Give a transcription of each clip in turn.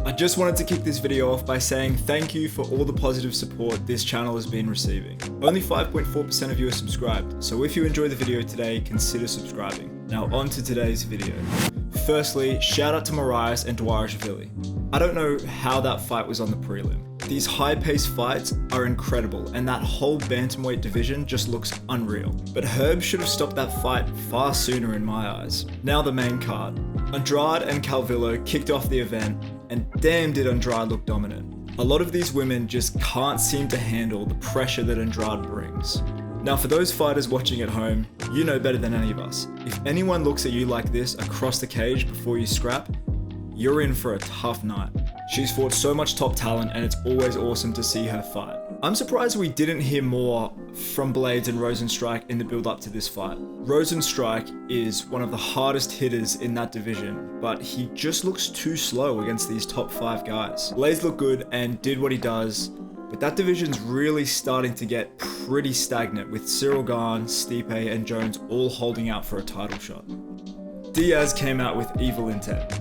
I just wanted to kick this video off by saying thank you for all the positive support this channel has been receiving. Only 5.4% of you are subscribed, so if you enjoyed the video today, consider subscribing. Now on to today's video. Firstly, shout out to Marias and Dwarashvili. I don't know how that fight was on the prelim. These high-paced fights are incredible, and that whole bantamweight division just looks unreal. But Herb should have stopped that fight far sooner in my eyes. Now the main card. Andrade and Calvillo kicked off the event, and damn did Andrade look dominant. A lot of these women just can't seem to handle the pressure that Andrade brings. Now for those fighters watching at home, you know better than any of us. If anyone looks at you like this across the cage before you scrap, you're in for a tough night. She's fought so much top talent, and it's always awesome to see her fight. I'm surprised we didn't hear more from Blades and Rosenstrike in the build up to this fight. Rosenstrike is one of the hardest hitters in that division, but he just looks too slow against these top 5 guys. Blades looked good and did what he does, but that division's really starting to get pretty stagnant with Cyril Gane, Stipe and Jones all holding out for a title shot. Diaz came out with evil intent,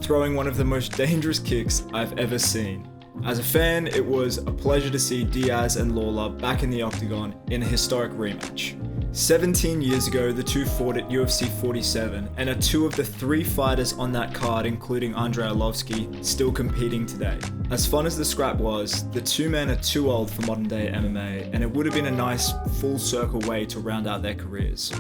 throwing one of the most dangerous kicks I've ever seen. As a fan, it was a pleasure to see Diaz and Lawler back in the octagon in a historic rematch. 17 years ago, the two fought at UFC 47 and are 2 of the 3 fighters on that card, including Andrei Arlovski, still competing today. As fun as the scrap was, the 2 men are too old for modern day MMA, and it would have been a nice full circle way to round out their careers.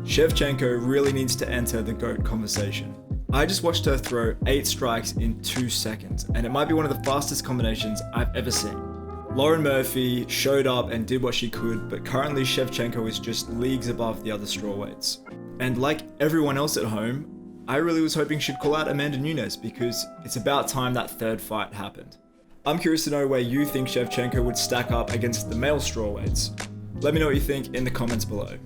Schevenko really needs to enter the GOAT conversation. I just watched her throw 8 strikes in 2 seconds, and it might be one of the fastest combinations I've ever seen. Lauren Murphy showed up and did what she could, but currently Schevenko is just leagues above the other strawweights. And like everyone else at home, I really was hoping she'd call out Amanda Nunes because it's about time that 3rd fight happened. I'm curious to know where you think Schevenko would stack up against the male strawweights. Let me know what you think in the comments below.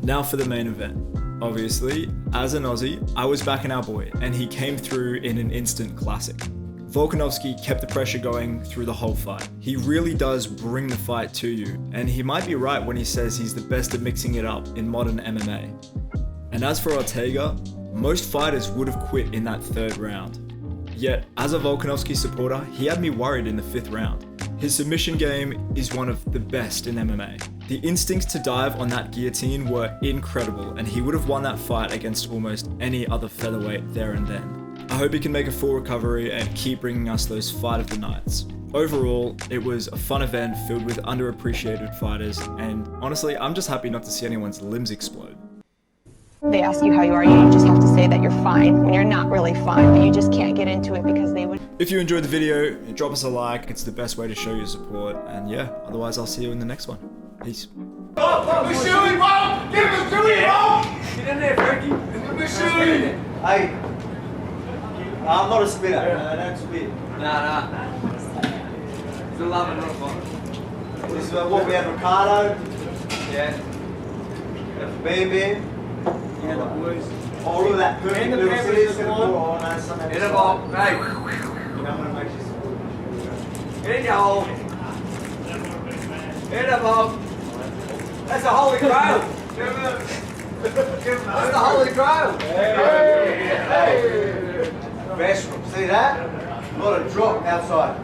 Now for the main event. Obviously, as an Aussie, I was backing our boy, and he came through in an instant classic. Volkanovski kept the pressure going through the whole fight. He really does bring the fight to you, and he might be right when he says he's the best at mixing it up in modern MMA. And as for Ortega, most fighters would have quit in that 3rd round. Yet, as a Volkanovski supporter, he had me worried in the 5th round. His submission game is one of the best in MMA. The instincts to dive on that guillotine were incredible, and he would have won that fight against almost any other featherweight there and then. I hope he can make a full recovery and keep bringing us those fight of the nights. Overall, it was a fun event filled with underappreciated fighters, and honestly, I'm just happy not to see anyone's limbs explode. They ask you how you are, you just have to say that you're fine when you're not really fine, but you just can't get into it because they would. If you enjoyed the video, drop us a like. It's the best way to show your support, and yeah, otherwise I'll see you in the next one. Peace. We're shooting, bro! Give us shooting, bro! Get in there, Frankie. We're shooting. Hey, I'm not a spitter. I don't spit. Nah. Still loving it, fun. This is what we have: Ricardo, Yeah. Bam Bam, Yeah, the boys. all of that perfect And the little Pampers cities. is on. Hit the ball. Hey. I'm gonna make this. Get in your hole. Hit the ball. That's a holy grail. That's the holy grail. Hey. Best, see that? A lot of drop outside.